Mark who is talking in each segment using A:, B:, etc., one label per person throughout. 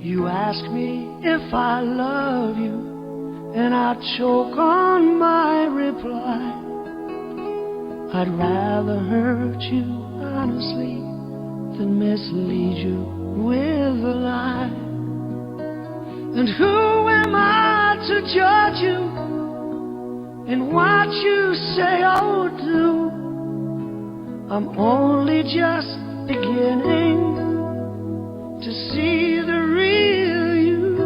A: You ask me if I love you, and I choke on my reply. I'd rather hurt you honestly than mislead you with a lie. And who am I to judge you in what you say or do? I'm only just beginning to see the real you.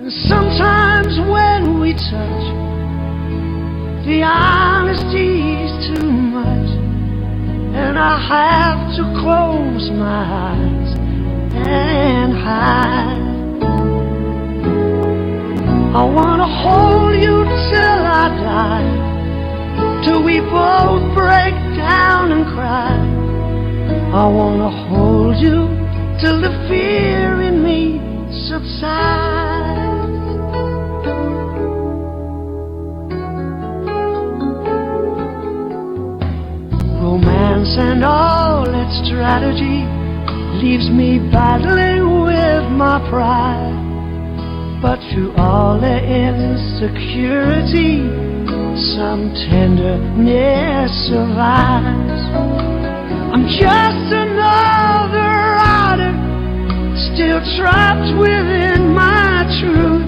A: And sometimes when we touch, the honesty's too much, and I have to close my eyes and hide. I wanna hold you till I die, till we both break down and cry. I wanna hold you till the fear in me subsides. Romance and all its strategy leaves me battling with my pride. But through all the insecurity, some tenderness survives. I'm just another rider, still trapped within my truth,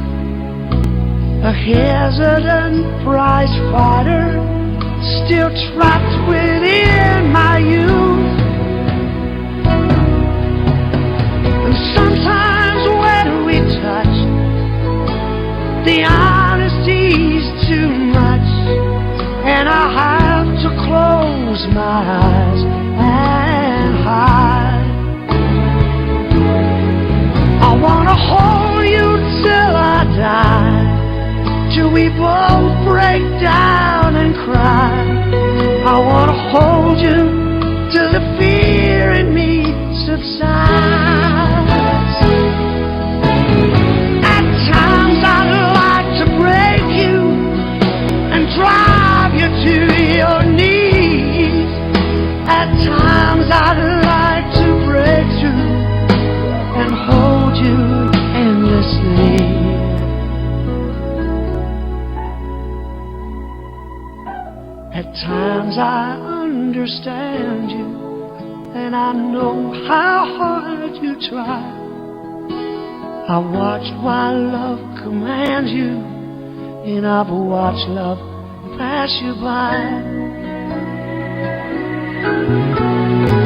A: a hesitant prize fighter, still trapped within my youth. And sometimes when we touch, the honesty's too much, and I have to close my eyes and hide. I wanna hold you till I die, till we both break down and cry. I wanna hold you till the fear in me subsides. At times I'd like to break you and drive you to your knees. At times I'd like to break through and hold you endlessly. At times I understand you, and I know how hard you try. I watched while love commands you, and I've watched love pass you by.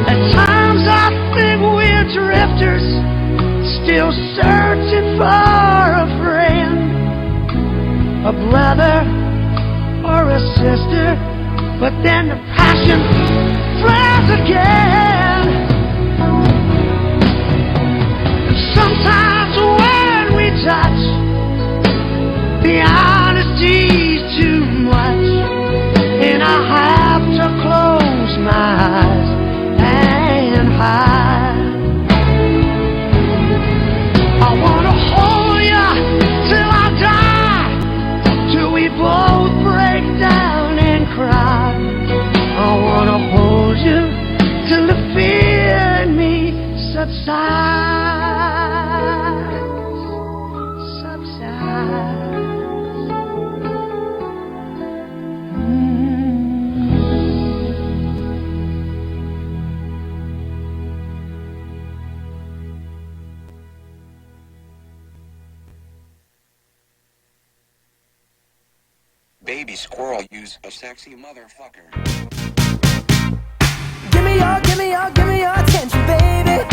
A: At times I think we're drifters, still searching for a friend, a brother or a sister. But then the passion flares again. And sometimes when we touch, the honesty's too much, and I have to close my eyes and hide. I wanna hold you till I die, till we both break down and cry. I wanna hold you till the fear in me subsides, subsides.
B: Baby squirrel, use a sexy motherfucker.
C: Give me your attention, baby.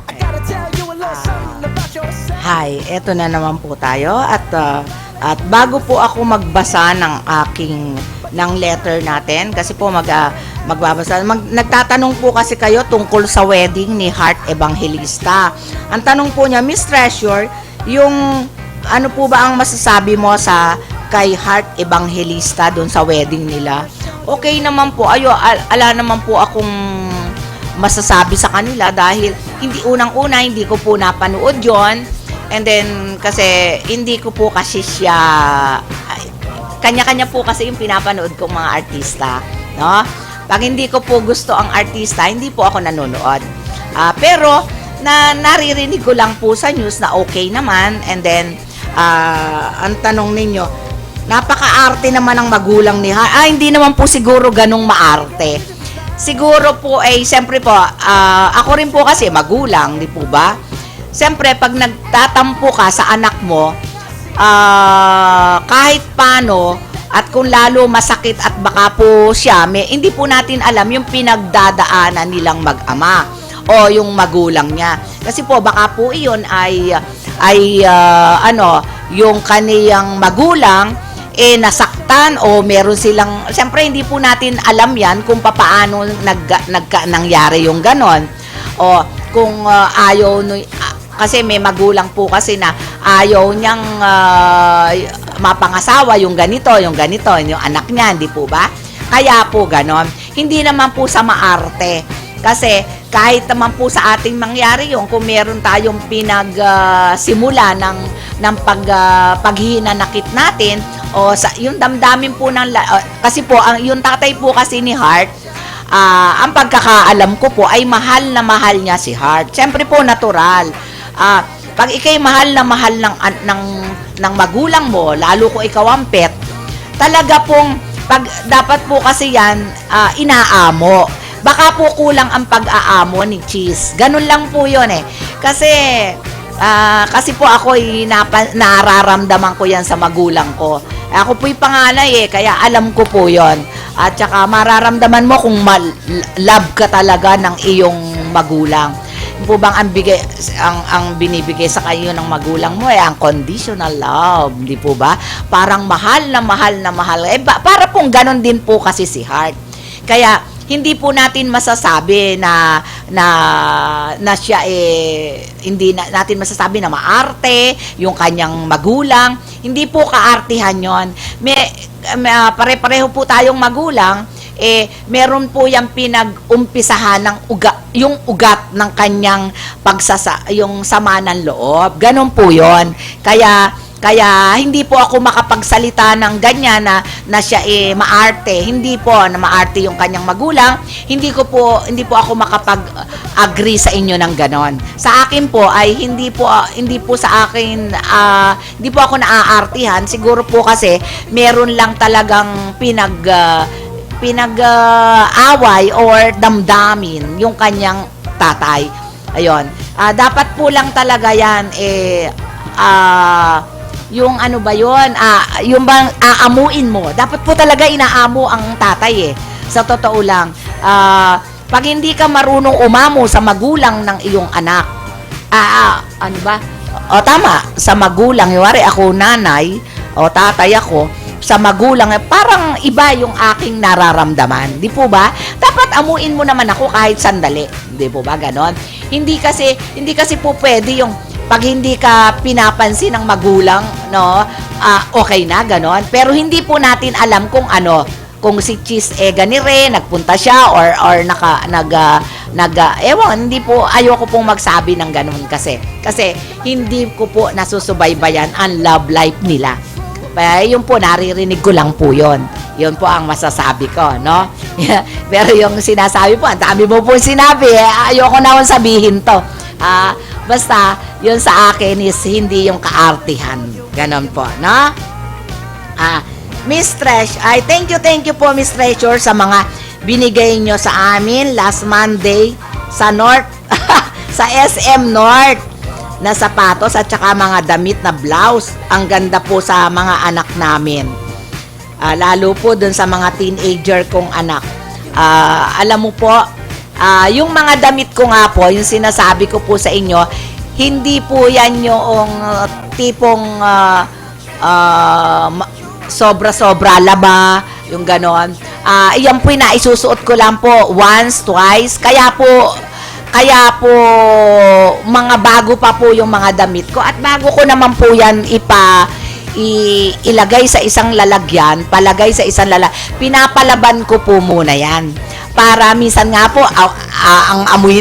C: I gotta tell you a little something about yourself.
D: Hi, eto na naman po tayo at bago po ako magbasa ng letter natin kasi po magbabasa. Nagtatanong po kasi kayo tungkol sa wedding ni Heart Evangelista. Ang tanong po niya, Miss Treasure, yung ano po ba ang masasabi mo sa kay Heart Evangelista doon sa wedding nila? Okay naman po, ala naman po akong masasabi sa kanila dahil unang-una hindi ko po napanood yon, and then kasi hindi ko po kasi siya, kanya-kanya po kasi yung pinapanood kong mga artista, no? Pag hindi ko po gusto ang artista, hindi po ako nanonood. Pero naririnig ko lang po sa news na okay naman, and then ang tanong ninyo, napaka-arte naman ng magulang ni Hart. Hindi naman po siguro ganong maarte. Siguro po siyempre po, ako rin po kasi magulang, di po ba? Siyempre, pag nagtatampo ka sa anak mo, kahit paano, at kung lalo masakit at baka po siya, hindi po natin alam yung pinagdadaanan nilang mag-ama o yung magulang niya. Kasi po, baka po iyon ay yung kaniyang magulang, nasaktan o meron silang, siyempre hindi po natin alam yan kung paano nangyari yung ganon. O kung kasi may magulang po kasi na ayaw niyang mapangasawa yung ganito, yung anak niya, hindi po ba? Kaya po ganon. Hindi naman po sa maarte. Kasi kahit naman po sa ating mangyari yung kung meron tayong pinagsimula ng paghinanakit natin o yung damdamin po kasi po yung tatay po kasi ni Hart, ang pagkakaalam ko po ay mahal na mahal niya si Hart. Siyempre po natural. Pag ikay mahal na mahal ng magulang mo, lalo kung ikaw ang pet, talaga pong dapat po kasi yan inaamo. Baka po kulang ang pag-aamo ni Cheese. Ganun lang po yun kasi po ako nararamdaman ko yan sa magulang ko. Ako po'y panganay kaya alam ko po yon. At saka mararamdaman mo kung love ka talaga ng iyong magulang. Po bang ang binibigay sa kayo ng magulang mo ang conditional love, di po ba? Parang mahal na mahal na mahal. Para pong ganon din po kasi si Hart. Kaya hindi po natin masasabi na siya hindi natin masasabi na maarte yung kanyang magulang. Hindi po kaartihan yon. Pare-pareho po tayong magulang, meron po yung pinag-umpisahan ng yung ugat ng kanyang yung sama ng loob. Ganon po yon. Kaya hindi po ako makapagsalita ng ganyan na siya maarte. Hindi po na maarte yung kanyang magulang. Hindi po ako makapag-agree sa inyo ng ganon. Sa akin po ay hindi po sa akin hindi po ako naaartihan. Siguro po kasi meron lang talagang pinag-away or damdamin yung kanyang tatay. Ayun. Dapat po lang talaga yan yung ano ba yun, yung bang aamuin mo. Dapat po talaga inaamo ang tatay sa totoo lang. Pag hindi ka marunong umamo sa magulang ng iyong anak, ano ba? Tama, sa magulang, yari ako nanay, o tatay ako, sa magulang, parang iba yung aking nararamdaman. Di po ba? Dapat amuin mo naman ako kahit sandali. Di po ba? Ganon. Hindi kasi po pwede yung pag hindi ka pinapansin ng magulang, no, okay na, ganon. Pero hindi po natin alam kung si Cheese ganire, nagpunta siya or hindi po, ayoko pong magsabi ng ganon kasi hindi ko po nasusubaybayan ang love life nila. Yun po, naririnig ko lang po yun. Yun po ang masasabi ko, no? Pero yung sinasabi po, ang dami mo po sinabi, ayoko na akong sabihin to. Basta, yun sa akin is hindi yung kaartihan. Ganon po, no? Miss Tresh, thank you po, Miss Treasure, sa mga binigay nyo sa amin last Monday sa North, sa SM North na sapatos at saka mga damit na blouse. Ang ganda po sa mga anak namin. Lalo po dun sa mga teenager kong anak. Alam mo po, yung mga damit ko nga po, yung sinasabi ko po sa inyo, hindi po yan yung tipong sobra-sobra laba, yung ganon. Iyan po na isusuot ko lang po once, twice. Kaya po mga bago pa po yung mga damit ko. At bago ko naman po yan ilagay sa isang lalagyan, pinapalaban ko po muna yan. Para minsan nga po, ang amoy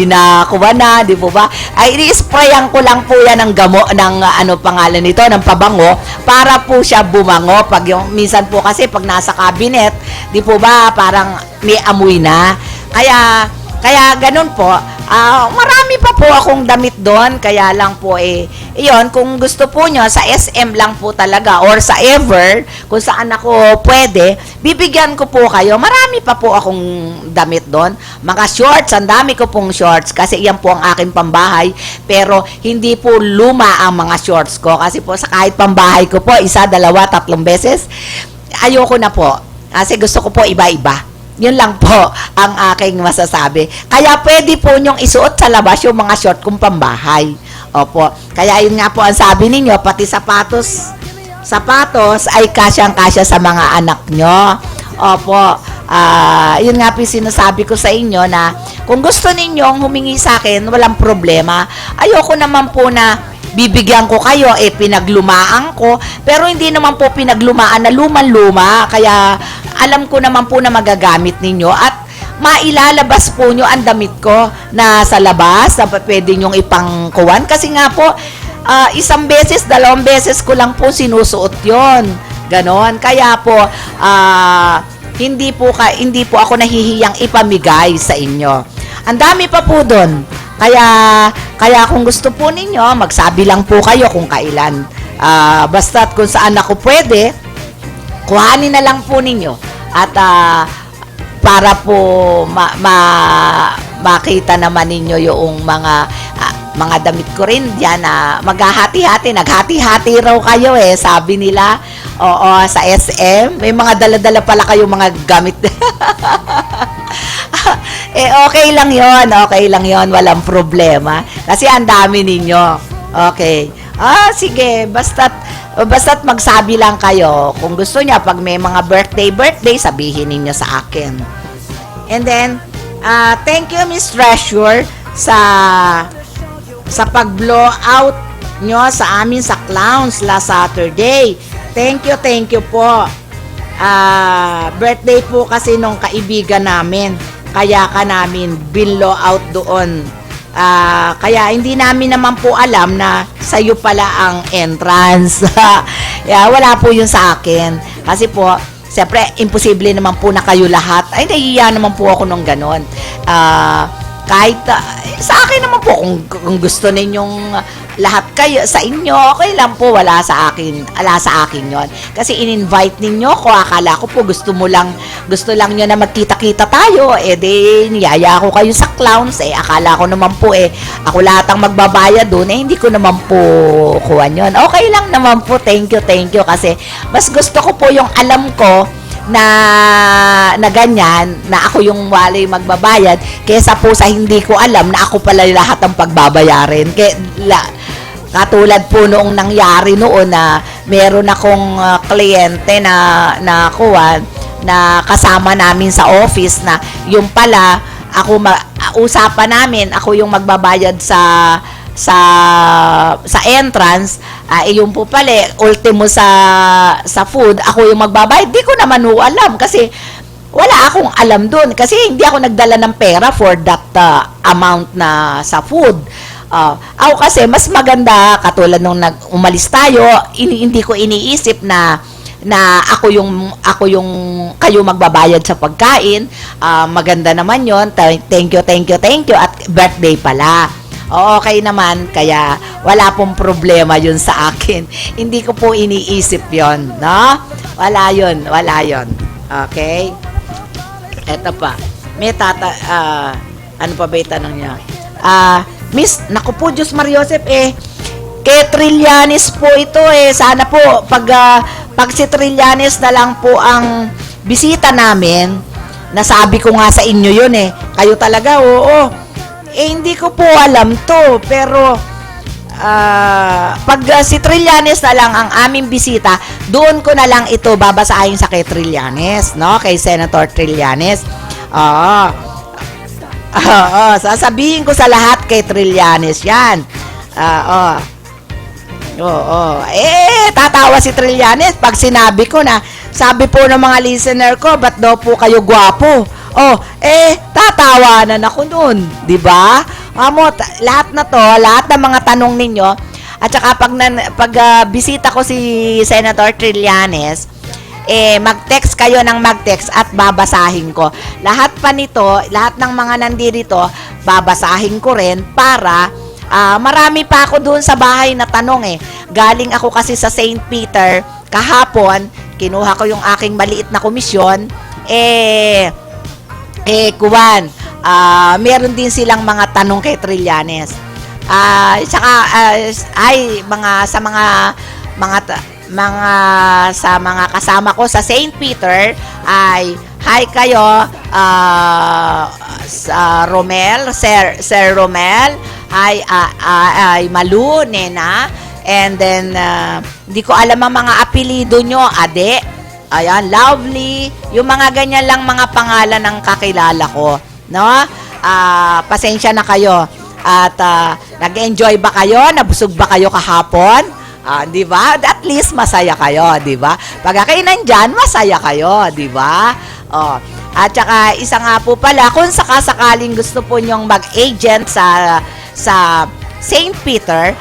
D: na kuha na, di po ba? Ay, i-sprayan ko lang po yan ng pangalan nito, ng pabango, para po siya bumango. Minsan po kasi, pag nasa cabinet, di po ba, parang may amoy na. Kaya ganun po, Marami pa po akong damit doon, kaya lang po iyon, kung gusto po nyo, sa SM lang po talaga, or sa Ever, kung saan ako pwede, bibigyan ko po kayo. Marami pa po akong damit doon. Mga shorts, ang dami ko pong shorts, kasi iyan po ang aking pambahay, pero hindi po luma ang mga shorts ko, kasi po sa kahit pambahay ko po, 1, 2, 3 beses, ayoko na po, kasi gusto ko po iba-iba. Yun lang po ang aking masasabi. Kaya pwede po nyong isuot sa labas yung mga short kong pambahay. Opo. Kaya yun nga po ang sabi ninyo, pati sapatos ay kasyang-kasya sa mga anak nyo. Opo. Yun nga po yung sinasabi ko sa inyo na kung gusto ninyong humingi sa akin, walang problema. Ayoko naman po na bibigyan ko kayo, pinaglumaan ko, pero hindi naman po pinaglumaan na luman-luma, kaya alam ko naman po na magagamit ninyo at mailalabas po nyo ang damit ko na sa labas, na pwede nyong ipangkuwan, kasi nga po, 1 beses, 2 beses ko lang po sinusuot yon, ganon, kaya po, hindi po ako nahihiyang ipamigay sa inyo. Ang dami pa po doon. Kaya kung gusto po ninyo, magsabi lang po kayo kung kailan. Basta't kung saan ako pwede, kuhanin na lang po ninyo. At para po makita naman ninyo yung mga damit ko rin diyan na maghahati-hati, naghati-hati raw kayo sabi nila. Oo, sa SM, may mga dala-dala pala kayo mga gamit. Okay lang yon, walang problema. Kasi ang dami ninyo. Okay. Sige, basta't magsabi lang kayo. Kung gusto niya, pag may mga birthday, sabihin ninyo sa akin. And then, thank you, Miss Treasure, sa pag-blow out nyo sa amin sa Clowns last Saturday. Thank you po. Birthday po kasi nung kaibigan namin. Kaya ka namin binlow out doon. Kaya hindi namin naman po alam na sa'yo pala ang entrance. Wala po yun sa akin. Kasi po, siyempre, imposible naman po na kayo lahat. Ay, nahihiya naman po ako nung ganon. Kahit, sa akin naman po, kung gusto ninyong lahat kayo, sa inyo, okay lang po, wala sa akin yon. Kasi in-invite ninyo ko, akala ko po gusto lang nyo na magkita-kita tayo, di niyaya ko kayo sa Clowns, akala ko naman po, ako lahat ang magbabayad doon, hindi ko naman po kuhan yon. Okay lang naman po, thank you, kasi mas gusto ko po yung alam ko, na ganyan, na ako yung walay magbabayad, kesa po sa hindi ko alam na ako pala lahat ang pagbabayarin. Katulad po noong nangyari noon na meron akong kliyente na kuwan, na kasama namin sa office na yung pala, usapan namin, ako yung magbabayad sa entrance, yung po pala, ultimo sa food, ako yung magbabayad. Di ko naman alam kasi wala akong alam doon kasi hindi ako nagdala ng pera for that amount na sa food. Ako kasi mas maganda, katulad nung umalis tayo, hindi ko iniisip na ako yung kayo magbabayad sa pagkain. Maganda naman yon. Thank you at birthday pala. Okay naman, kaya wala pong problema yun sa akin. Hindi ko po iniisip yon, no? Wala yun. Okay? Eto pa. May ano pa ba yung tanong niya? Miss, naku po, Diyos Mariosep, kay Trillanes po ito, sana po, pag si Trillanes na lang po ang bisita namin, nasabi ko nga sa inyo yun, kayo talaga, oo. Hindi ko po alam to, pero pag si Trillanes na lang ang aming bisita, doon ko na lang ito babasahin sa kay Trillanes, no? Kay Senator Trillanes. Sasabihin ko sa lahat kay Trillanes yan. Tatawa si Trillanes pag sinabi ko na, sabi po ng mga listener ko, ba't daw po kayo gwapo? Tatawanan ako noon, 'di ba? Lahat ng mga tanong ninyo, at saka pag bisita ko si Senator Trillanes, mag-text kayo ng mag-text at babasahin ko. Lahat pa nito, lahat ng mga nandito, babasahin ko rin para marami pa ako doon sa bahay na tanong Galing ako kasi sa St. Peter kahapon, kinuha ko yung aking maliit na komisyon, kuwan, meron din silang mga tanong kay Trillanes. Saka sa mga kasama ko sa St. Peter ay hi kayo, sa Romel, Sir Romel, ay Malu, Nena, and then hindi ko alam ang mga apelido nyo, Ade, ayan, Lovely, yung mga ganyan lang mga pangalan ng kakilala ko, no? Pasensya na kayo. At nag-enjoy ba kayo? Nabusog ba kayo kahapon? Di ba? At least masaya kayo, di ba? Pag kayo nandyan, masaya kayo, di ba? At saka isa nga po pala, kung sakasakaling gusto po nyong mag-agent sa St. Peter,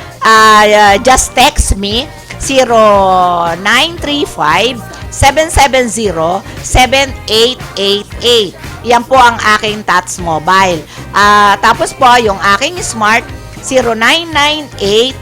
D: just text me 0935-770-7888. Yan po ang aking Tats Mobile. Tapos po, yung aking Smart, 0998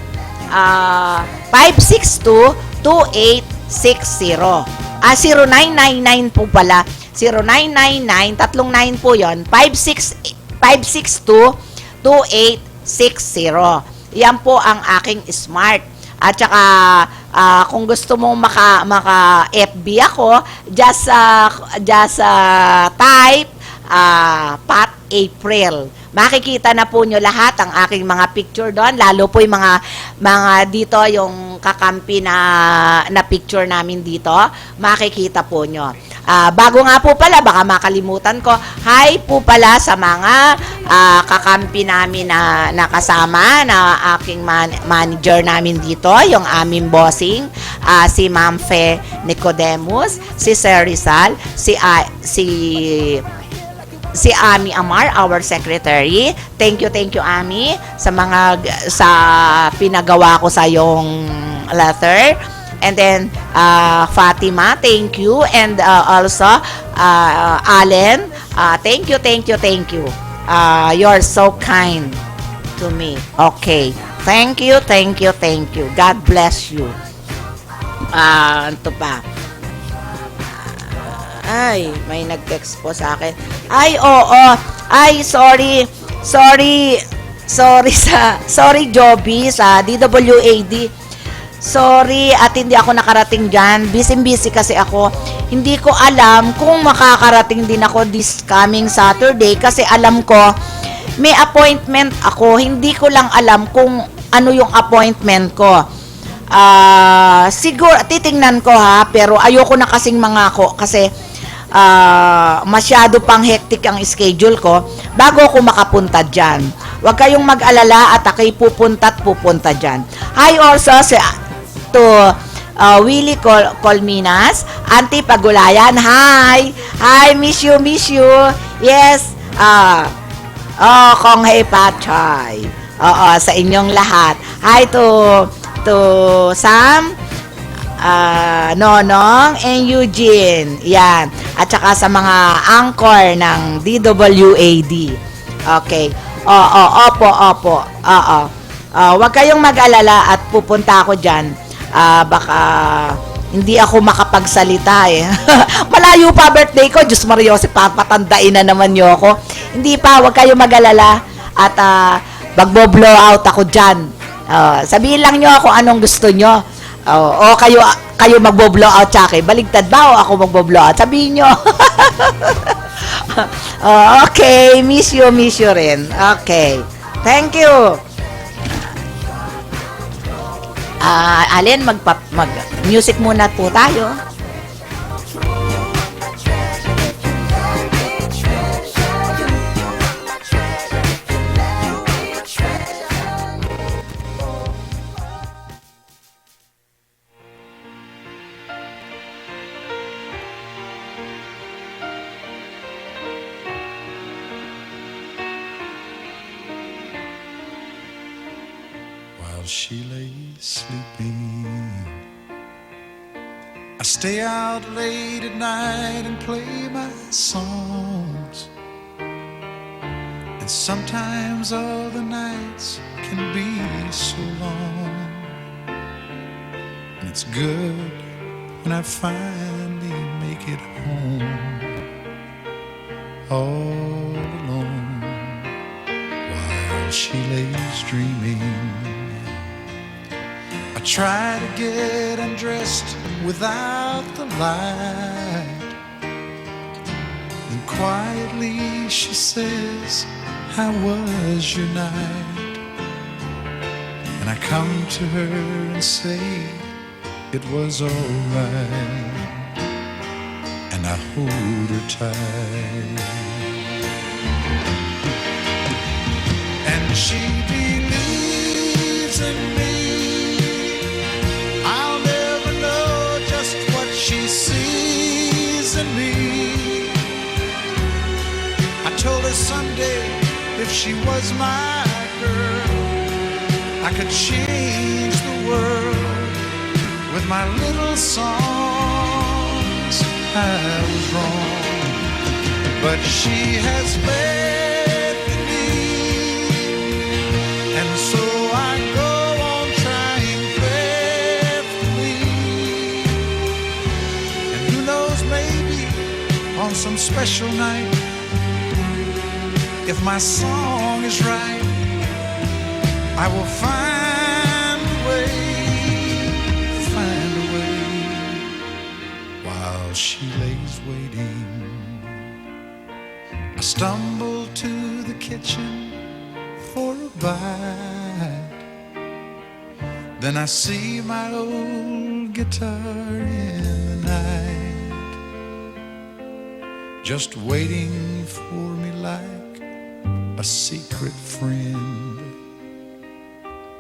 D: 562-2860. 0999 po pala. 0999, tatlong 9 po yun. 562-2860. Yan po ang aking Smart. At saka, kung gusto mong maka-FB ako, just type Pat April. Makikita na po nyo lahat ang aking mga picture doon, lalo po yung mga dito, yung kakampi na picture namin dito, makikita po nyo. Bago nga po pala, baka makalimutan ko, hi po pala sa mga kakampi namin na nakasama, na aking manager namin dito, yung aming bossing, si Ma'am Fe Nicodemus, si Sir Rizal, si Ami Amar, our secretary. Thank you Ami sa pinagawa ko sa yung letter. And then Fatima, thank you, and also Allen, thank you. You're so kind to me. Okay. Thank you. God bless you. Ito pa. Ay, may nag-text po sa akin. Ay, oo. Ay, sorry, Joby, sa DWAD. Sorry, at hindi ako nakarating dyan. Busy kasi ako. Hindi ko alam kung makakarating din ako this coming Saturday kasi alam ko, may appointment ako. Hindi ko lang alam kung ano yung appointment ko. Siguro, titingnan ko pero ayoko na kasing mangako kasi masyado pang hectic ang schedule ko bago ako makapunta dyan. Huwag kayong mag-alala at ako'y pupunta dyan. Hi also to Willie Colminas, Auntie Pagulayan. Hi, miss you. Yes, Kong Hei Pachay. Sa inyong lahat. Hi to Sam, Nonong, and Eugene. Yan. At saka sa mga anchor ng DWAD. Okay. Opo. Huwag kayong mag-alala at pupunta ako dyan. Baka hindi ako makapagsalita Malayo pa birthday ko. Diyos Maria, papatandain na naman niyo ako. Hindi pa, huwag kayong mag-alala. At magbo-blow out ako dyan. Sabihin lang nyo kung anong gusto nyo. O kayo magbo-blow out sa akin. Baligtad ba o ako magbo-blow out? Sabihin nyo. Okay, miss you rin. Okay. Thank you. Alin, mag-music muna po tayo.
E: While she lay sleeping, I stay out late at night and play my songs. And sometimes all the nights can be so long. And it's good when I finally make it home, all alone, while she lays dreaming. I try to get undressed without the light. Then quietly she says, "How was your night?" And I come to her and say, "It was alright." And I hold her tight. And she believes in me. I'll never know just what she sees in me. I told her someday if she was my girl, I could change the world with my little songs. I was wrong, but she has faith in me, and so I go on trying faithfully. And who knows, maybe on some special night, if my song is right, I will find a way, while she lays waiting. I stumble to the kitchen for a bite. Then I see my old guitar in the night, just waiting for me like a secret friend.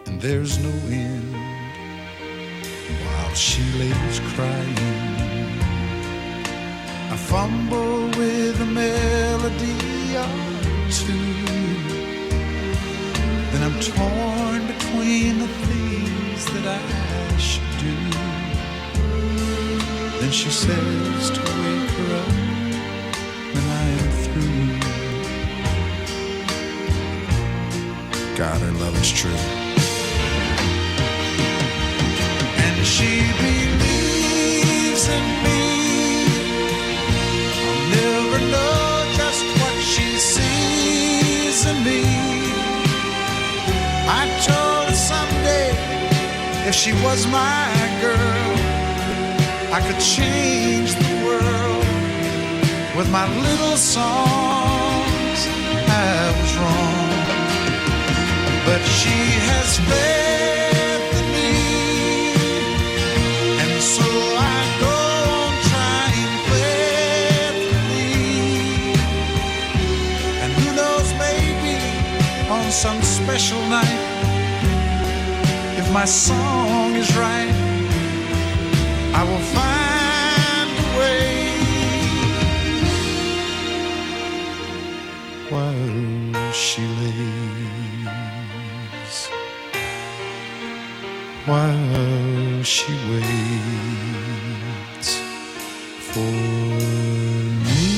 E: And there's no end while she lays crying. I fumble with a melody or two, then I'm torn between the things that I should do. Then she says to wake her up when I am through. God, her love is true. And she believes in me. I'll never know just what she sees in me. I told her someday if she was my girl, I could change the world with my little songs. I was wrong, but she has faith in me, and so I go on trying faithfully. And who knows, maybe on some special night, if my song is right, I will find a way, while she lays, while she waits for me.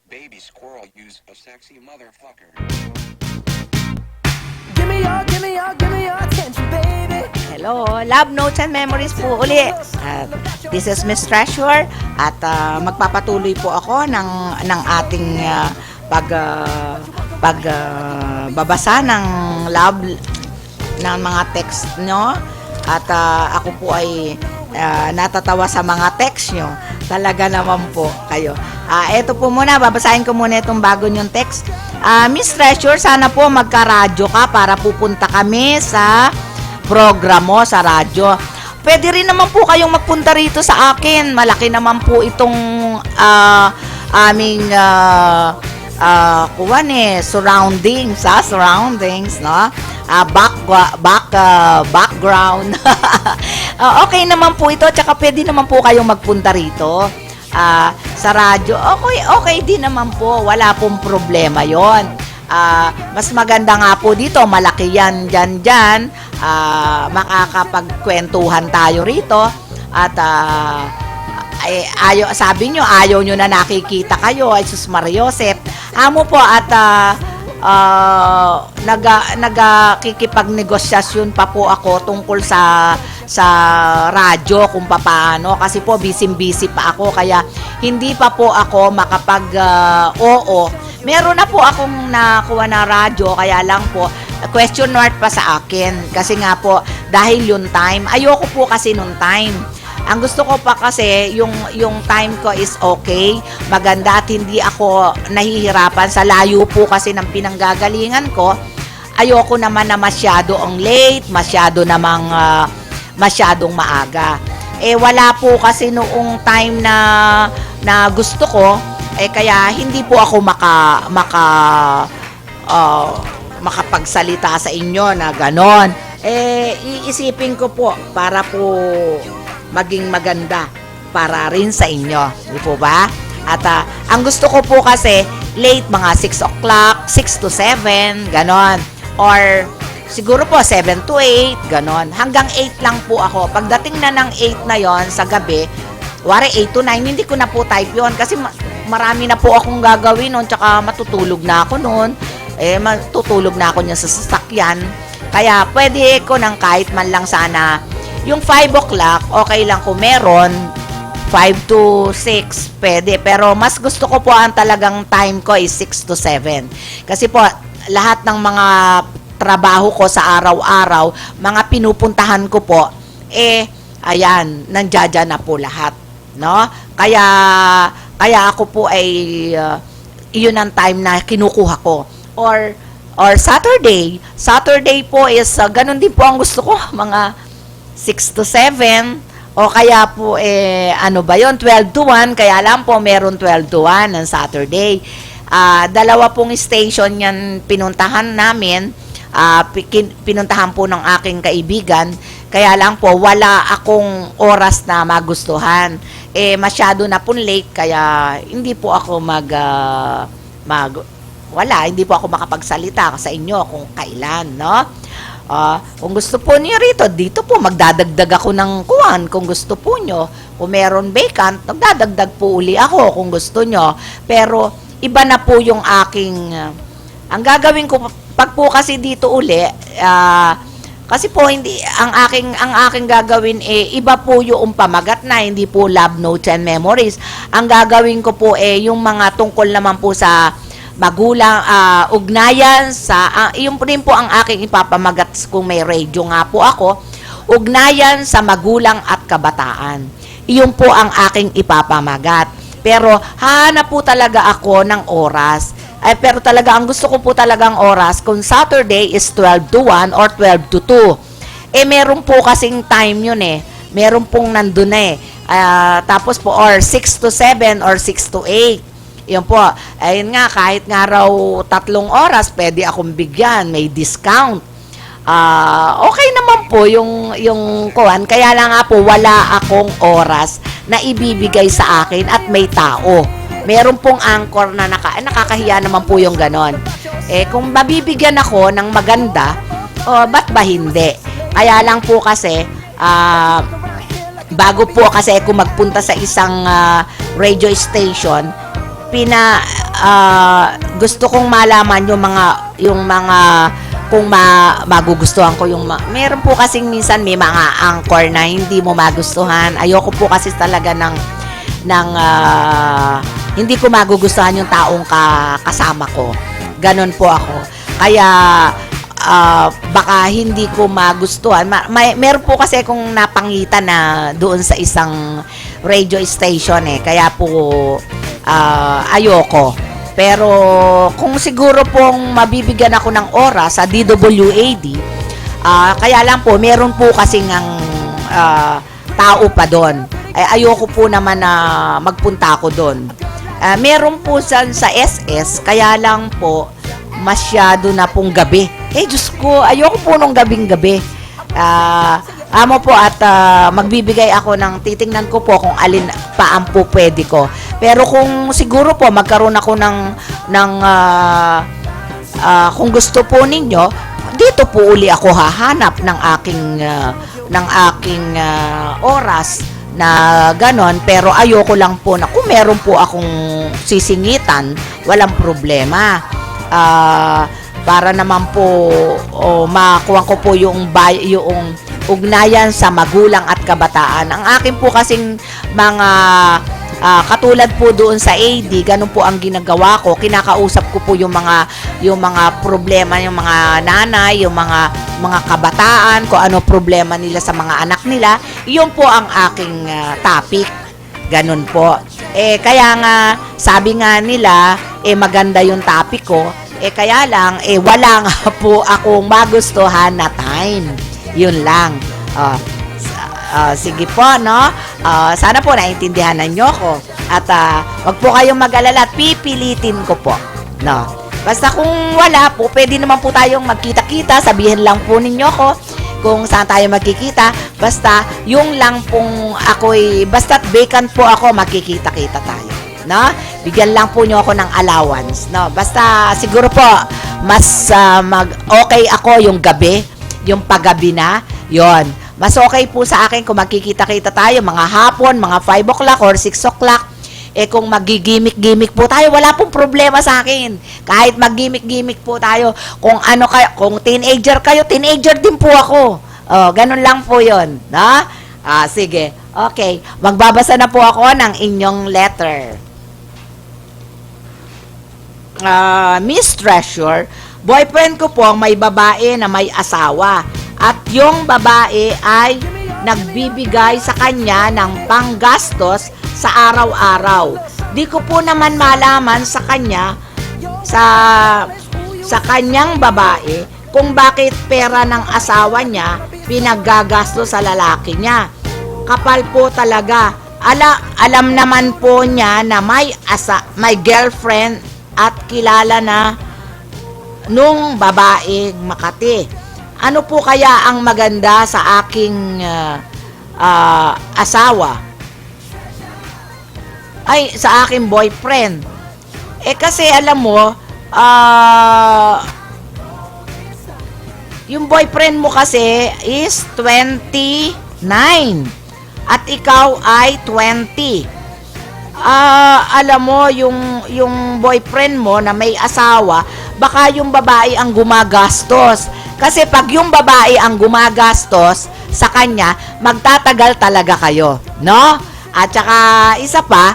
B: Baby squirrel use a sexy motherfucker.
C: Give me your attention, baby.
D: Hello, Love Notes and Memories po uli. This is Miss Treasure at magpapatuloy po ako ng ating pagbabasa ng love ng mga text nyo. At ako po ay natatawa sa mga text nyo. Talaga naman po kayo. Ito po muna, babasahin ko muna itong bago nyong text. Miss Treasure, sana po magka-radyo ka para pupunta kami sa program mo sa radyo. Pwede rin naman po kayong magpunta rito sa akin. Malaki naman po itong aming surroundings, no? Background. Okay naman po ito, tsaka pwede naman po kayong magpunta rito. sa radyo, okay din naman po. Wala pong problema yon. Mas maganda nga po dito, malaki yan dyan. Makakapagkwentuhan tayo rito. At sabi nyo, ayaw nyo na nakikita kayo. Ay, sus Mariosep. Amo po at nagkikipagnegosasyon pa po ako tungkol sa radyo kung paano, kasi po busy pa ako, kaya hindi pa po ako oo. Meron na po akong nakuha na radyo, kaya lang po question mark pa sa akin, kasi nga po dahil yung time, ayoko po kasi nung time. Ang gusto ko pa kasi yung time ko is okay, maganda, at hindi ako nahihirapan sa layo po kasi ng pinanggagalingan ko. Ayoko naman na masyado ang late, masyadong maaga. Wala po kasi noong time na gusto ko, kaya hindi po ako makapagsalita sa inyo na ganon. Iisipin ko po para po maging maganda para rin sa inyo. Di po ba? At ang gusto ko po kasi late, mga 6 o'clock, 6 to 7, ganon. Or siguro po 7 to 8, ganon. Hanggang 8 lang po ako. Pagdating na ng 8 na yon sa gabi, wari 8 to 9, hindi ko na po type yon kasi marami na po akong gagawin noon, tsaka matutulog na ako noon. Matutulog na ako niya sa sasakyan. Kaya pwede ko nang kahit man lang sana yung 5 o'clock, okay lang kung meron. 5 to 6, pwede. Pero mas gusto ko po ang talagang time ko is 6 to 7. Kasi po, lahat ng mga trabaho ko sa araw-araw, mga pinupuntahan ko po, ayan, nandiyan na po lahat. No? Kaya ako po ay, iyon ang time na kinukuha ko. Or Saturday. Saturday po is, ganun din po ang gusto ko, mga 6 to 7, o kaya po, ano ba yon, 12 to 1, kaya lang po meron 12 to 1 ng Saturday. Dalawa pong station yan pinuntahan namin, pinuntahan po ng aking kaibigan, kaya lang po wala akong oras na magustuhan. Masyado na po late, kaya hindi po ako hindi po ako makapagsalita sa inyo kung kailan, no? Kung gusto po niyo rito, dito po magdadagdag ako ng kuwan kung gusto po nyo. Kung meron vacant, magdadagdag po uli ako kung gusto nyo. Pero iba na po yung aking ang gagawin ko pag po kasi dito uli, kasi po hindi ang aking gagawin iba po yung pamagat na, hindi po love notes and memories. Ang gagawin ko po yung mga tungkol naman po sa magulang, ugnayan sa, yung rin po ang aking ipapamagat kung may radio nga po ako, ugnayan sa magulang at kabataan. Iyon po ang aking ipapamagat. Pero hanap po talaga ako ng oras. Pero talaga, ang gusto ko po talagang oras, kung Saturday is 12 to 1 or 12 to 2. Meron po kasing time yun Meron pong nandun tapos po, or 6 to 7 or 6 to 8. Yun po. Ayun nga, kahit nga raw 3 oras, pwede akong bigyan. May discount. Okay naman po yung kuwan. Kaya lang nga po, wala akong oras na ibibigay sa akin at may tao. Meron pong anchor na nakakahiya naman po yung ganon. Kung mabibigyan ako ng maganda, ba't ba hindi? Kaya lang po kasi, bago po kasi ako magpunta sa isang radio station, gusto kong malaman yung mga kung magugustuhan ko meron po kasing minsan may mga anchor na hindi mo magustuhan. Ayoko po kasi talaga ng hindi ko magugustuhan yung taong kasama ko. Ganon po ako. Kaya baka hindi ko magustuhan. Meron po kasi akong napangitan na doon sa isang radio station kaya po ayoko. Pero kung siguro pong mabibigyan ako ng oras sa DWAD, kaya lang po meron po kasing tao pa doon. Ayoko po naman na magpunta ako doon. Meron po sa SS, kaya lang po masyado na pong gabi. Diyos ko, ayoko po nung gabing-gabi. amo po at magbibigay ako ng titingnan ko po kung alin pa ang po pwede ko. Pero kung siguro po magkaroon ako ng kung gusto po ninyo, dito po uli ako hahanap ng aking oras na ganon, pero ayoko lang po na kung meron po akong sisingitan, walang problema. Para naman po makuha ko po yung ugnayan sa magulang at kabataan. Ang akin po kasing mga katulad po doon sa AD, ganun po ang ginagawa ko. Kinakausap ko po yung mga problema, yung mga nanay, yung mga kabataan, kung ano problema nila sa mga anak nila. Iyon po ang aking topic. Ganun po. Kaya nga, sabi nga nila, maganda yung topic ko. Kaya lang, wala nga po akong magustuhan na time. Yun lang. Sige po, no? Sana po naintindihan ninyo ko. At wag po kayong mag-alala at pipilitin ko po. No? Basta kung wala po, pwede naman po tayong magkita-kita. Sabihin lang po ninyo ko kung saan tayo magkikita. Basta yung lang pong ako'y, basta't vacant po ako, magkikita-kita tayo. No? Bigyan lang po nyo ako ng allowance. No? Basta siguro po, mas okay ako yung gabi, yung paggabi na, yon. Mas okay po sa akin kung magkikita-kita tayo mga hapon, mga 5 o'clock or 6 o'clock. Kung magigimik-gimik po tayo, wala pong problema sa akin. Kahit maggimik-gimik po tayo. Kung ano kayo, kung teenager kayo, teenager din po ako. Ganun lang po yon. No? Sige. Okay. Magbabasa na po ako ng inyong letter. Miss Treasure, boyfriend ko po may babae na may asawa. At yung babae ay nagbibigay sa kanya ng panggastos sa araw-araw. Di ko po naman malaman sa kanya, sa kanyang babae, kung bakit pera ng asawa niya pinaggagastos sa lalaki niya. Kapal po talaga. Alam naman po niya na may girlfriend at kilala na nung babaeng Makati. Ano po kaya ang maganda sa aking asawa? Ay, sa aking boyfriend. Kasi alam mo, yung boyfriend mo kasi is 29 at ikaw ay 20. Alam mo, yung boyfriend mo na may asawa, baka yung babae ang gumagastos. Kasi pag yung babae ang gumagastos sa kanya, magtatagal talaga kayo, no? At saka isa pa,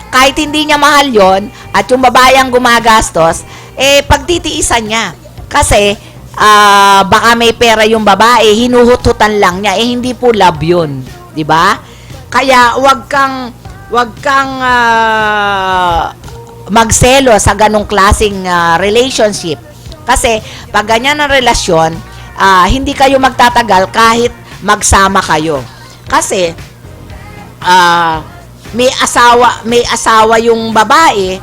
D: kahit hindi niya mahal yon at yung babae ang gumagastos, pagtitiisan niya. Kasi baka may pera yung babae, hinuhut-hutan lang niya, hindi po love yun, di ba? Kaya wag kang magselo sa ganong klaseng relationship. Kasi pag ganyan ang relasyon, hindi kayo magtatagal kahit magsama kayo. Kasi may asawa yung babae,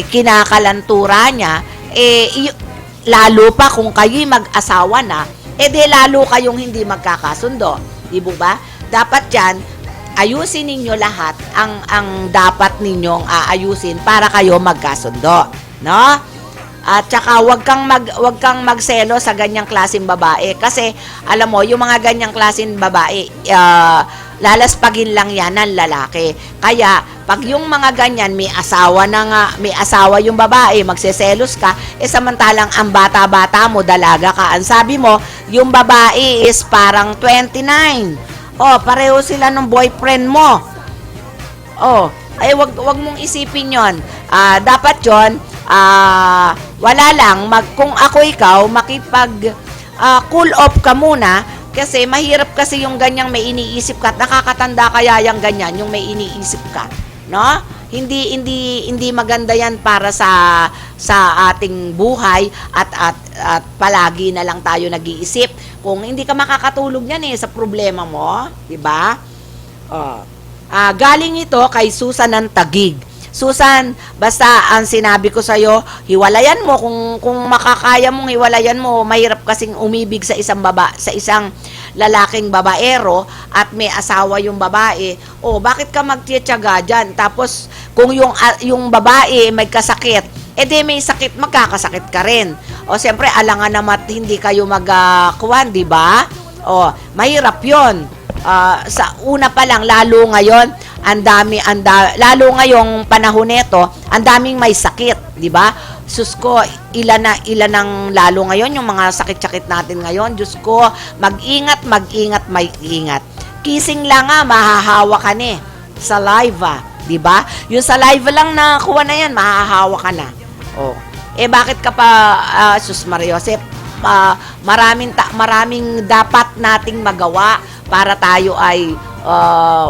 D: kinakalantura niya, lalo pa kung kayo'y mag-asawa na, di lalo kayong hindi magkakasundo. Di ba? Dapat yan, ayusin ninyo lahat ang dapat ninyong aayusin para kayo magkasundo. No? At saka wag kang magselo sa ganyang klaseng babae kasi alam mo yung mga ganyang klaseng babae lalaspagin lang yan ng lalaki. Kaya pag yung mga ganyan may asawa yung babae, magseselos ka, samantalang ang bata-bata mo, dalaga ka. Ang sabi mo, yung babae is parang 29. Pareho sila ng boyfriend mo. Wag mong isipin 'yon. Dapat 'yon, wala lang, kung ako ikaw, makipag cool off ka muna kasi mahirap kasi yung ganyang may iniisip ka at nakakatanda kaya yung ganyan, yung may iniisip ka, no? Hindi maganda yan para sa ating buhay at palagi na lang tayo nag-iisip kung hindi ka makakatulog niyan sa problema mo, di ba? Galing ito kay Susan ng Tagig. Susan, basta ang sinabi ko sa'yo, hiwalayan mo kung makakaya mong hiwalayan mo. Mahirap kasing umibig sa isang lalaking babaero at may asawa yung babae. O bakit ka magtiyatsaga dyan? Tapos kung yung babae may kasakit, di may sakit, magkakasakit ka rin. O siyempre, alangan naman hindi kayo magkuhan, di ba? O, mahirap yon. Sa una pa lang, lalo ngayon, lalo ngayong panahon nito, ang daming may sakit, di ba? Sus ko, ilan ang lalo ngayon yung mga sakit-sakit natin ngayon. Diyos ko, mag-ingat, may ingat. Kissing lang nga, mahahawa ka ni. Saliva, di ba? Yung saliva lang na kuha na yan, mahahawa ka na. Oh. Bakit ka pa, Sus Maria Josep, maraming dapat nating magawa para tayo ay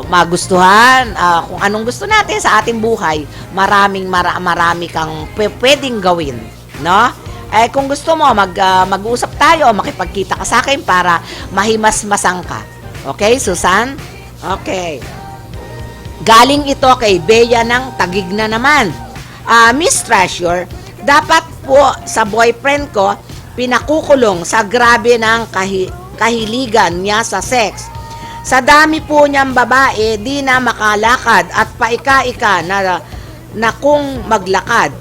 D: magustuhan kung anong gusto natin sa ating buhay. Marami kang pwedeng gawin, no? Kung gusto mo mag-usap tayo, makipagkita ka sa akin para mahimasmasang ka. Okay, Susan? Okay. Galing ito kay Bea ng Taguig na naman. Miss Treasure, dapat po sa boyfriend ko pinakukulong sa grabe ng kahiligan niya sa sex. Sa dami po niyang babae, di na makalakad at paika-ika na kung maglakad.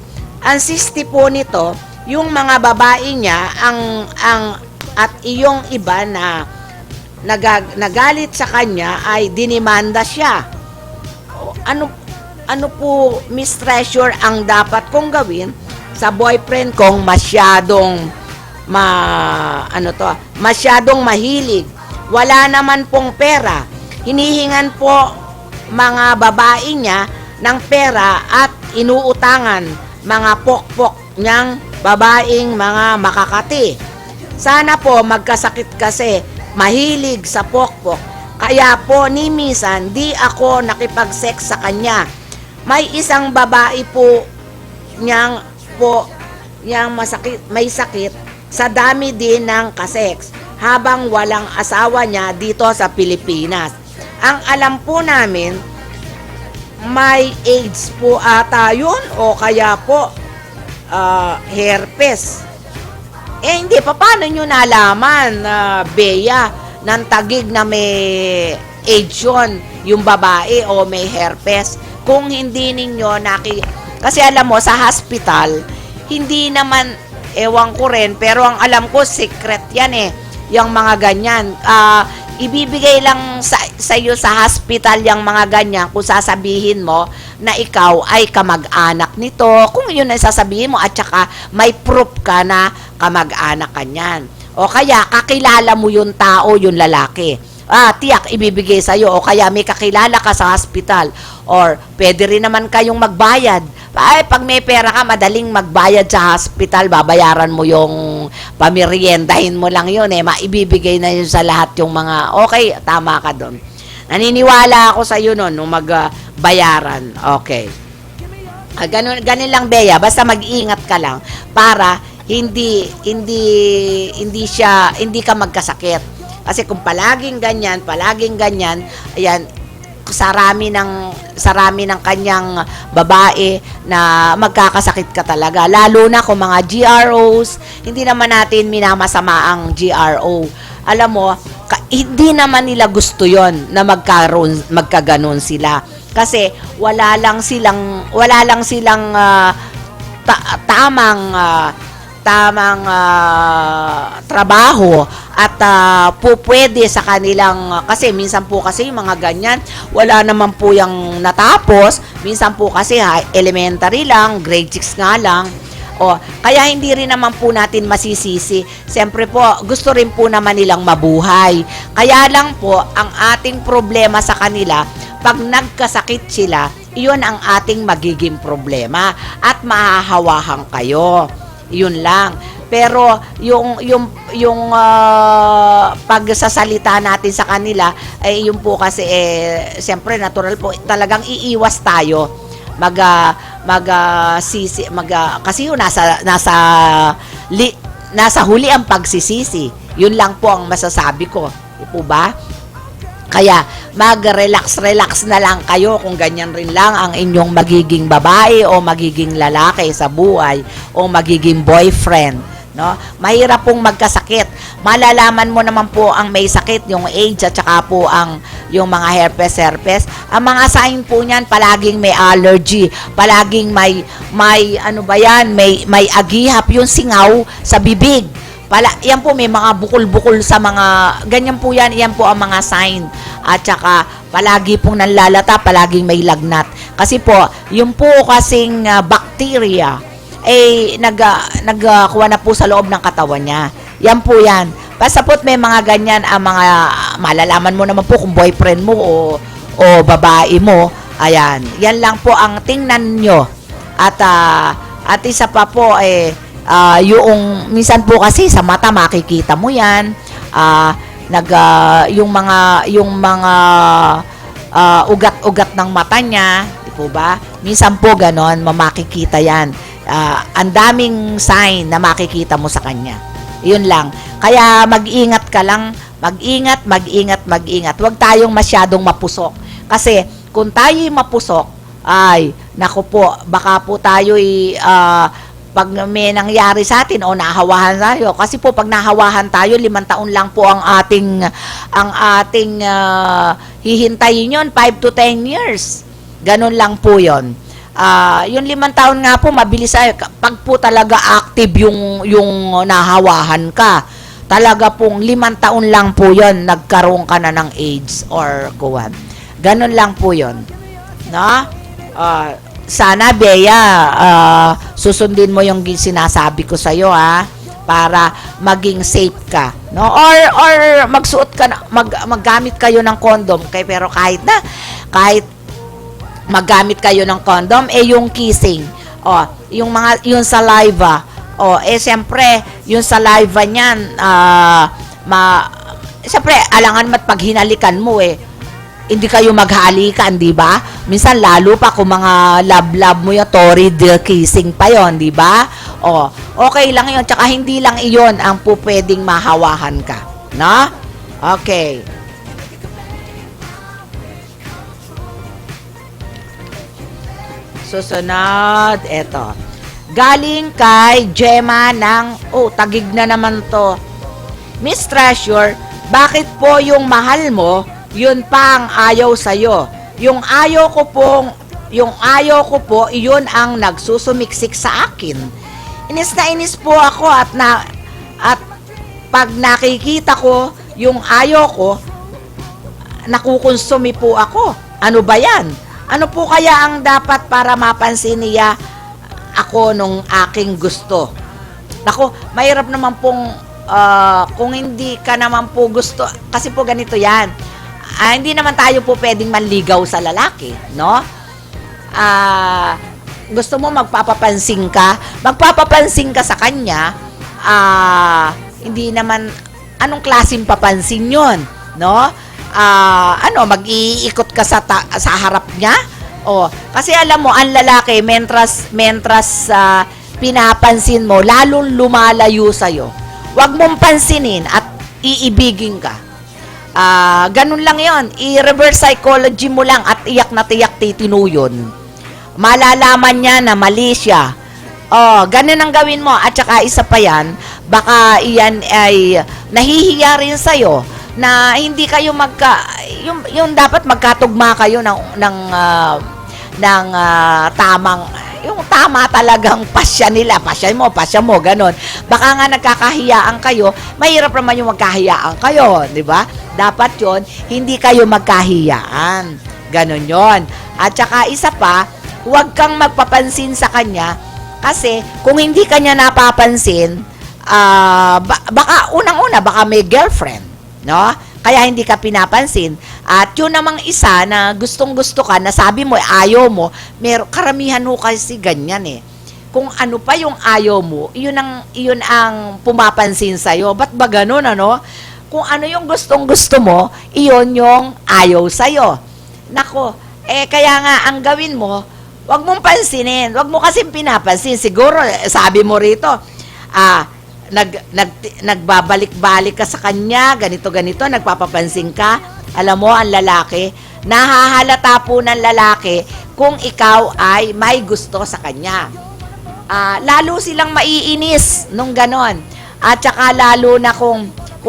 D: Ang sisti po nito, yung mga babae niya at iyong iba na nagalit sa kanya ay dinimanda siya. Ano po, Miss Treasure, ang dapat kong gawin sa boyfriend kong masyadong mahilig. Wala naman pong pera. Hinihingan po mga babae niya ng pera at inuutangan mga pokpok niyang babaeng mga makakati. Sana po magkasakit kasi mahilig sa pokpok. Kaya po ni minsan di ako nakipag-sex sa kanya. May isang babae po niyang may sakit sa dami din ng kasex habang walang asawa niya dito sa Pilipinas. Ang alam po namin, may AIDS po ata yun o kaya po herpes. Hindi pa, paano nyo nalaman, Bea, ng Taguig na may AIDS yun, yung babae o may herpes? Kung hindi ninyo kasi alam mo, sa hospital, hindi naman, ewan ko rin, pero ang alam ko, secret yan yung mga ganyan. Ibibigay lang sa iyo sa hospital yung mga ganyan kung sasabihin mo na ikaw ay kamag-anak nito. Kung yun ang sasabihin mo at saka may proof ka na kamag-anak ka niyan. O kaya kakilala mo yung tao, yung lalaki. Tiyak, ibibigay sa iyo. O kaya may kakilala ka sa hospital. Or pwede rin naman kayong magbayad. Pag may pera ka, madaling magbayad sa hospital, babayaran mo yung pameriendahin mo lang yun maibibigay na yun sa lahat yung mga, okay, tama ka doon. Naniniwala ako sa iyo noon nung magbayaran. Okay. Ganun lang, Bea, basta mag-ingat ka lang para hindi ka magkasakit. Kasi kung palaging ganyan, ayan, sarami ng kanyang babae na magkakasakit ka talaga. Lalo na kung mga GROs, hindi naman natin minamasama ang GRO. Alam mo, hindi naman nila gusto yon na magkaganon sila. Kasi wala lang silang tamang trabaho at pwede sa kanilang, kasi minsan po kasi yung mga ganyan wala naman po yung natapos, minsan po kasi elementary lang, grade 6 nga lang, kaya hindi rin naman po natin masisisi. Siyempre po gusto rin po naman nilang mabuhay, kaya lang po ang ating problema sa kanila, pag nagkasakit sila, iyon ang ating magiging problema at mahahawahan kayo. Yun lang. Pero yung pagsasalita natin sa kanila yun po kasi siyempre natural po talagang iiwas tayo. Kasi yun nasa huli ang pagsisisi. Yun lang po ang masasabi ko. Di po ba? Kaya mag-relax-relax na lang kayo kung ganyan rin lang ang inyong magiging babae o magiging lalaki sa buhay o magiging boyfriend, no? Mahirap pong magkasakit. Malalaman mo naman po ang may sakit, yung AIDS at saka po yung mga herpes. Ang mga sign po niyan, palaging may allergy, palaging may ano ba yan, may agihap, yung singaw sa bibig. Yan po, may mga bukol-bukol sa mga, ganyan po yan, yan po ang mga sign. At saka, palagi pong nanlalata, palaging may lagnat. Kasi po, yung po kasing bacteria, nagkuha na po sa loob ng katawan niya. Yan po yan. Basta po may mga ganyan, ang mga, malalaman mo naman po kung boyfriend mo o babae mo. Ayan, yan lang po ang tingnan nyo. At isa pa po, yung minsan po kasi sa mata makikita mo yan, yung mga ugat-ugat ng mata niya, di po ba? Minsan po ganon, makikita yan. Ang daming sign na makikita mo sa kanya. Yun lang. Kaya mag-ingat ka lang, mag-ingat. Huwag tayong masyadong mapusok. Kasi kung tayo'y mapusok, ay, naku po, baka po tayo'y pag may nangyari sa atin o nahawahan tayo, kasi po pag nahawahan tayo, 5 taon lang po ang ating hihintayin yon, 5 to 10 years. Ganun lang po yon. Yung 5 taon nga po, mabilis ay, pag po talaga active yung nahawahan ka, talaga pong 5 taon lang po yon, nagkaroon ka na ng AIDS or kuwan. Ganun lang po yon. No? Sana, Bea, susundin mo yung sinasabi ko sa'yo, ha? Para maging safe ka, no? Or magsuot ka, maggamit kayo ng condom, pero kahit maggamit kayo ng condom, yung kissing, yung saliva, siyempre, yung saliva niyan, siyempre, alangan mat pag hinalikan mo, hindi kayo maghalikan, di ba? Minsan lalo pa kung mga love mo yung torrid kissing pa yon, di ba? Okay lang yon, tsaka hindi lang iyon ang po pwedeng mahawahan ka, no? Okay. Susunod, eto. Galing kay Gemma ng, tagig na naman to. Miss Treasure, bakit po yung mahal mo, yun pa ang ayaw sa'yo? Yung ayaw ko po, iyon ang nagsusumiksik sa akin. Inis na inis po ako at pag nakikita ko yung ayaw ko, nakukonsumi po ako. Ano ba yan? Ano po kaya ang dapat para mapansin niya ako nung aking gusto? Nako, mahirap naman pong kung hindi ka naman po gusto, kasi po ganito yan. Hindi naman tayo po pwedeng manligaw sa lalaki, no? Gusto mo magpapapansin ka sa kanya, hindi naman, anong klaseng papansin yon, no? Mag-iikot ka sa harap niya? Kasi alam mo, ang lalaki, mentras pinapansin mo, lalong lumalayo sa'yo. Huwag mong pansinin at iibigin ka. Ganun lang yon. I-reverse psychology mo lang at iyak na tiyak titino yun. Malalaman niya na mali siya. Ganun ang gawin mo. At saka isa pa yan, baka iyan ay nahihiya rin sa'yo na hindi kayo yung dapat magkatugma kayo ng tamang, yung tama talagang pasya nila, pasya mo, ganon. Baka nga nagkakahiyaan kayo, mahirap naman yung magkahiyaan kayo, di ba? Dapat yon, hindi kayo magkahiyaan. Ganon yon. At saka isa pa, huwag kang magpapansin sa kanya, kasi kung hindi kanya napapansin, baka unang-una, baka may girlfriend, no? Kaya hindi ka pinapansin. At yun namang isa na gustong-gusto ka, na sabi mo, ayaw mo, karamihan mo kasi ganyan Kung ano pa yung ayaw mo, iyon ang pumapansin sa'yo. Ba't ba ganun, ano? Kung ano yung gustong-gusto mo, iyon yung ayaw sa'yo. Nako, kaya nga, ang gawin mo, wag mong pansinin. Wag mo kasing pinapansin. Siguro, sabi mo rito, nagbabalik-balik ka sa kanya, ganito-ganito, nagpapapansin ka, Alam mo, ang lalaki, nahahalata po ng lalaki kung ikaw ay may gusto sa kanya. Lalo silang maiinis nung ganon. At saka lalo na kung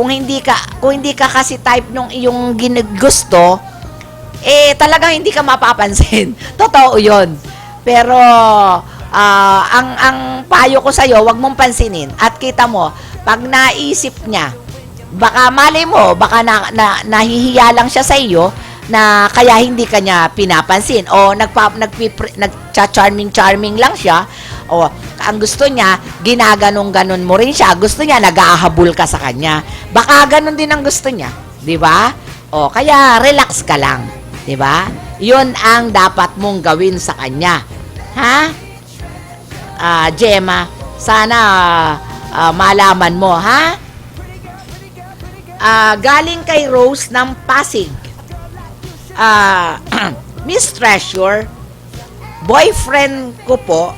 D: hindi ka kasi type nung iyong gusto, talagang hindi ka mapapansin. Totoo 'yon. Pero ang payo ko sa iyo, wag mong pansinin. At kita mo, pag naisip niya, baka malay mo, baka nahihiya lang siya sa iyo na kaya hindi ka niya pinapansin o nagcha-charming lang siya o ang gusto niya ginaganon-ganon mo rin siya, gusto niya nag-aahabol ka sa kanya, baka ganon din ang gusto niya, di ba? O kaya relax ka lang, di ba? Yun ang dapat mong gawin sa kanya, ha? Gemma, sana malaman mo, ha? Galing kay Rose ng Pasig. Miss Treasure, boyfriend ko po,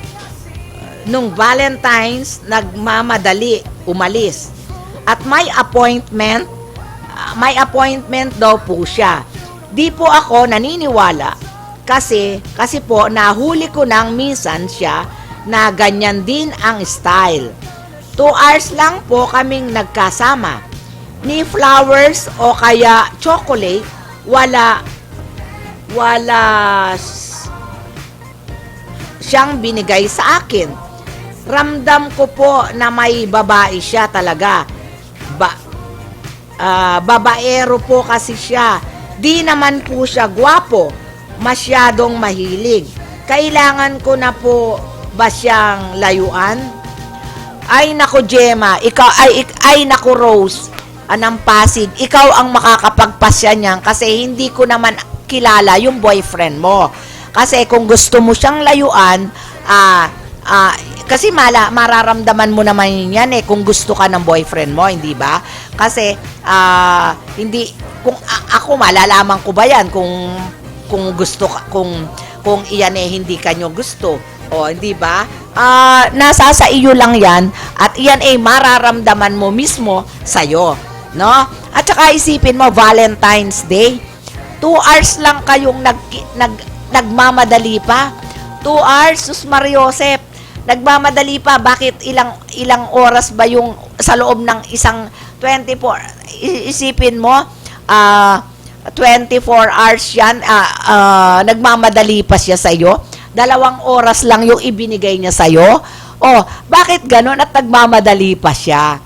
D: nung Valentine's, nagmamadali, umalis. At may appointment daw po siya. Di po ako naniniwala kasi po nahuli ko nang minsan siya na ganyan din ang style. 2 hours lang po kaming nagkasama. Ni flowers o kaya chocolate, wala siyang binigay sa akin. Ramdam ko po na may babae siya talaga. Babaero po kasi siya. Di naman po siya gwapo. Masyadong mahilig. Kailangan ko na po ba siyang layuan? Ay nako Gemma, ay nako Rose, ng Pasig, ikaw ang makakapagpasya niyan kasi hindi ko naman kilala yung boyfriend mo. Kasi kung gusto mo siyang layuan, kasi mararamdaman mo naman yan kung gusto ka ng boyfriend mo, hindi ba? Kasi hindi, kung ako malalaman ko ba yan kung gusto ka, kung iyan hindi kanyo gusto, o hindi ba? Nasa sa iyo lang yan at iyan mararamdaman mo mismo sa'yo, no? At saka isipin mo, Valentine's Day, 2 hours lang kayong nagmamadali pa. 2 hours, sus Mariosep, nagmamadali pa. Bakit ilang oras ba yung sa loob ng isang 24? Isipin mo, 24 hours yan, nagmamadali pa siya sa'yo. 2 oras lang yung ibinigay niya sa'yo. Bakit ganon at nagmamadali pa siya?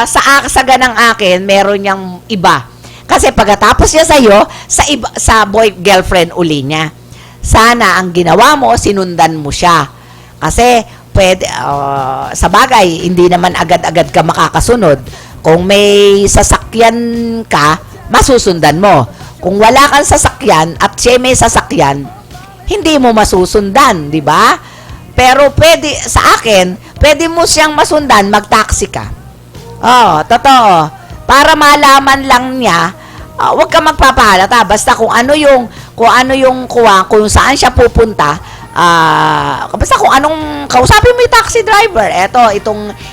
D: Sa ganang akin, meron niyang iba. Kasi pagkatapos niya sa'yo, sa girlfriend uli niya. Sana ang ginawa mo, sinundan mo siya. Kasi, pwede, sa bagay, hindi naman agad-agad ka makakasunod. Kung may sasakyan ka, masusundan mo. Kung wala kang sasakyan at siya may sasakyan, hindi mo masusundan, di ba? Pero pwede, sa akin, pwede mo siyang masundan, mag-taxi ka. Totoo. Para malaman lang niya, huwag ka magpapahalata. Basta kung saan siya pupunta, basta kung anong kausapin mo yung taxi driver.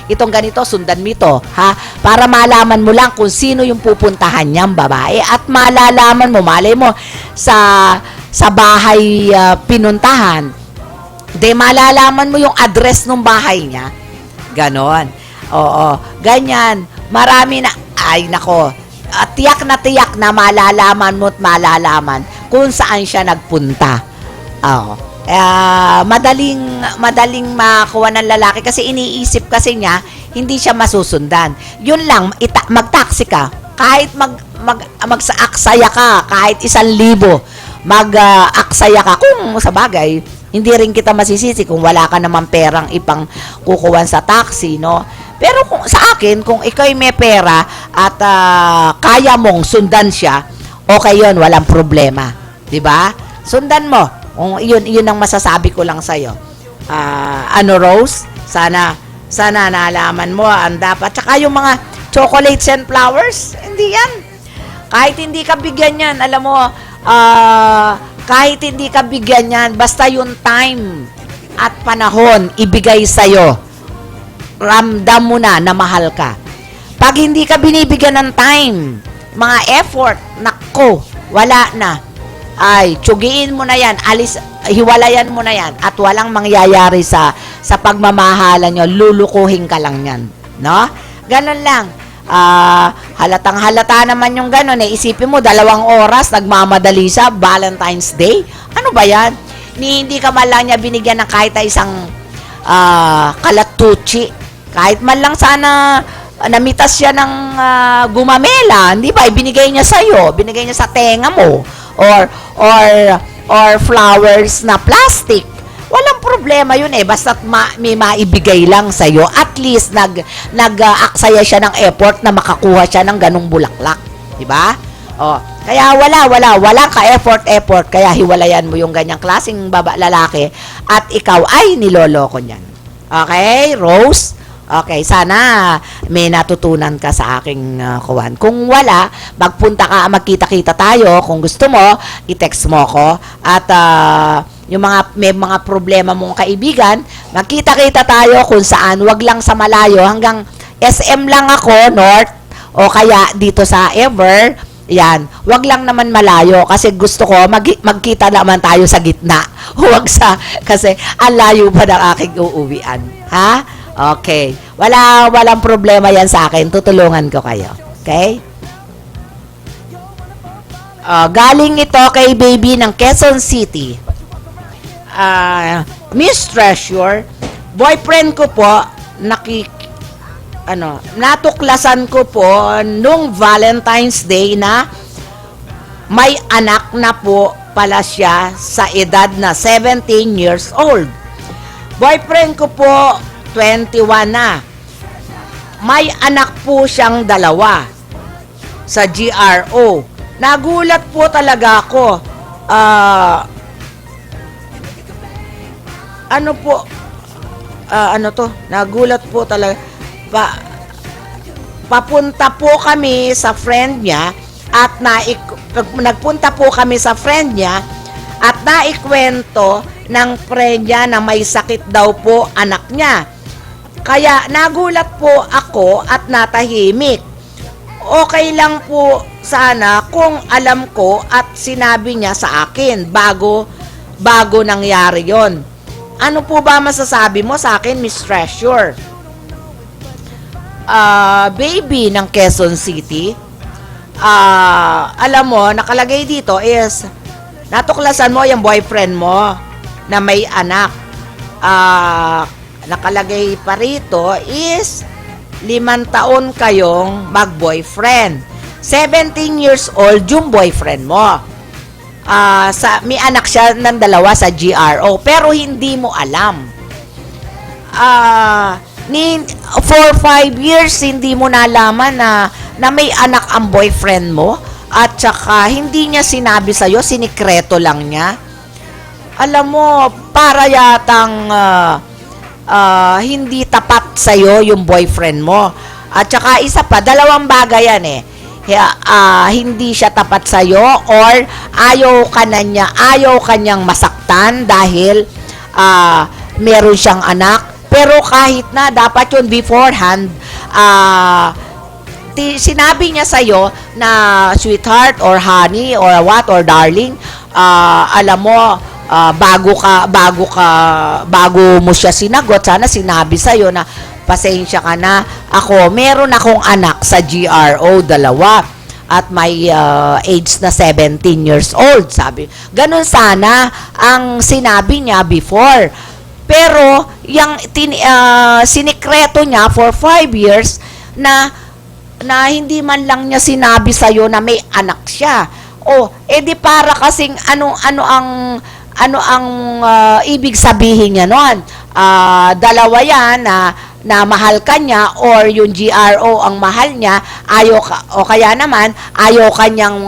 D: Itong ganito, sundan mo ito, ha? Para malaman mo lang kung sino yung pupuntahan niyang babae at malalaman mo, malay mo, sa bahay pinuntahan, malalaman mo yung address ng bahay niya. Ganon. Oo, ganyan. Marami na, ay nako, tiyak na malalaman mo at malalaman kung saan siya nagpunta. Madaling makuha ng lalaki kasi iniisip kasi niya, hindi siya masusundan. Yun lang, mag-taxi ka. Kahit mag-aksaya ka, kahit 1,000, mag-aksaya ka. Kung sa bagay, hindi rin kita masisisi kung wala ka naman perang ipang kukuwan sa taxi, no? Pero sa akin, kung ikaw may pera at kaya mong sundan siya, okay yun, walang problema. Diba? Sundan mo. Kung yun ang masasabi ko lang sa'yo. Rose? Sana nalaman mo ang dapat. Tsaka yung mga chocolates and flowers, hindi yan. Kahit hindi ka bigyan yan, alam mo, kahit hindi ka bigyan yan, basta yung time at panahon ibigay sa'yo, ramdam mo na mahal ka. Pag hindi ka binibigyan ng time, mga effort, nako, wala na. Ay, tsugiin mo na yan, hiwalayan mo na yan, at walang mangyayari sa pagmamahalan nyo, lulukuhin ka lang yan. No? Ganon lang. Halatang halata naman yung ganon. Isipin mo, 2 oras, nagmamadali siya, Valentine's Day. Ano ba yan? Hindi ka man lang niya binigyan ng kahit isang kalatuchi. Kahit man lang sana namitas siya ng gumamela, hindi ba? Ibinigay niya sa'yo, binigay niya sa tenga mo. Or flowers na plastic. Walang problema yun basta't may maibigay lang sa'yo. At least nag-aksaya siya ng effort na makakuha siya ng ganung bulaklak. Diba? Kaya walang ka-effort, kaya hiwalayan mo yung ganyang klaseng lalaki at ikaw ay niloloko niyan. Okay, Rose? Okay, sana may natutunan ka sa aking kuwan. Kung wala, magkita-kita tayo. Kung gusto mo, i-text mo ko. At may mga problema mong kaibigan, magkita-kita tayo kung saan. Wag lang sa malayo. Hanggang SM lang ako, North, o kaya dito sa Ever. Yan. Wag lang naman malayo kasi gusto ko magkita naman tayo sa gitna. Kasi ang layo pa ng aking uuwian. Ha? Okay. Walang problema yan sa akin. Tutulungan ko kayo. Okay? Galing ito kay baby ng Quezon City. Miss Treasure, boyfriend ko po, natuklasan ko po nung Valentine's Day na may anak na po pala siya sa edad na 17 years old. Boyfriend ko po 21 na. May anak po siyang 2 sa GRO. Nagulat po talaga ako. Nagulat po talaga. Papunta po kami sa friend niya at nagpunta po kami sa friend niya at naikwento ng friend niya na may sakit daw po anak niya. Kaya nagulat po ako at natahimik. Okay lang po sana kung alam ko at sinabi niya sa akin bago nangyari yon. Ano po ba masasabi mo sa akin, Miss Treasure? Baby ng Quezon City, alam mo, nakalagay dito is natuklasan mo yung boyfriend mo na may anak. Nakalagay pa rito is 5 taon kayong mag-boyfriend. 17 years old yung boyfriend mo. May anak siya ng 2 sa GRO pero hindi mo alam. For 5 years hindi mo nalaman na may anak ang boyfriend mo at saka hindi niya sinabi sa'yo, sinikreto lang niya. Alam mo, para yatang hindi tapat sa'yo yung boyfriend mo. At saka isa pa, 2 bagay yan hindi siya tapat sa'yo or ayaw kanyang masaktan dahil meron siyang anak. Pero kahit na, dapat yun beforehand, sinabi niya sa'yo na sweetheart or honey or what or darling, alam mo, bago mo siya sinagot, sana sinabi sa'yo na pasensya ka na, meron akong anak sa GRO, 2 at may age na 17 years old, sabi. Ganun sana ang sinabi niya before. Pero yung sinikreto niya for 5 years na hindi man lang niya sinabi sa'yo na may anak siya. Di para kasing ano ang ibig sabihin niya noon? 2 yan na mahal ka niya or yung GRO ang mahal niya, o kaya naman ayaw kanyang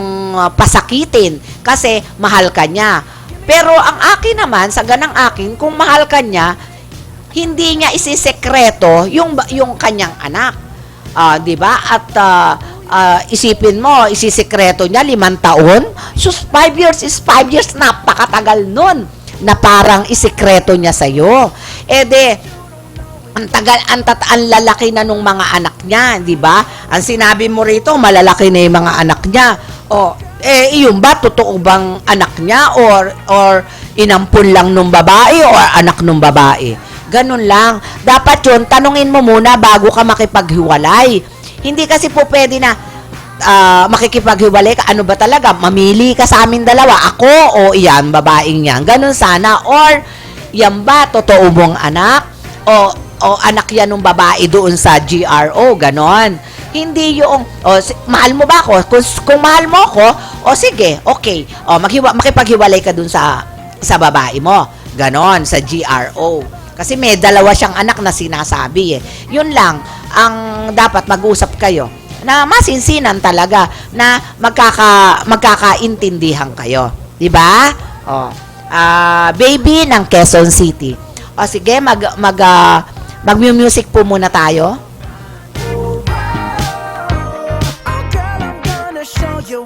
D: pasakitin kasi mahal ka niya. Pero ang akin naman, sa ganang akin, kung mahal ka niya, hindi niya isisekreto yung kanyang anak. 'Di ba? At isipin mo, isisekreto niya 5 taon. So 5 years is 5 years, napakatagal nun na parang isekreto niya sa'yo. ang lalaki na nung mga anak niya, di ba? Ang sinabi mo rito, malalaki na yung mga anak niya. O, iyon ba, totoo bang anak niya or inampun lang nung babae or anak nung babae? Ganun lang. Dapat yun, tanungin mo muna bago ka makipaghiwalay. Hindi kasi po pwede na makikipaghiwalay ka. Ano ba talaga? Mamili ka sa amin dalawa. Ako o iyan, babaeng yan. Ganun sana. Or, yan ba, totoo mong anak? O anak yan ng babae doon sa GRO, ganon. Hindi yung, mahal mo ba ako? Kung mahal mo ako, sige, okay. Makipaghiwalay ka doon sa babae mo. Ganon, sa GRO. Kasi may dalawa siyang anak na sinasabi eh. Yun lang, ang dapat mag-usap kayo. Na masinsinan talaga na magkakaintindihan kayo. Diba? Baby ng Quezon City. Sige, mag-music po muna tayo.
C: Oh, girl, I'm gonna show you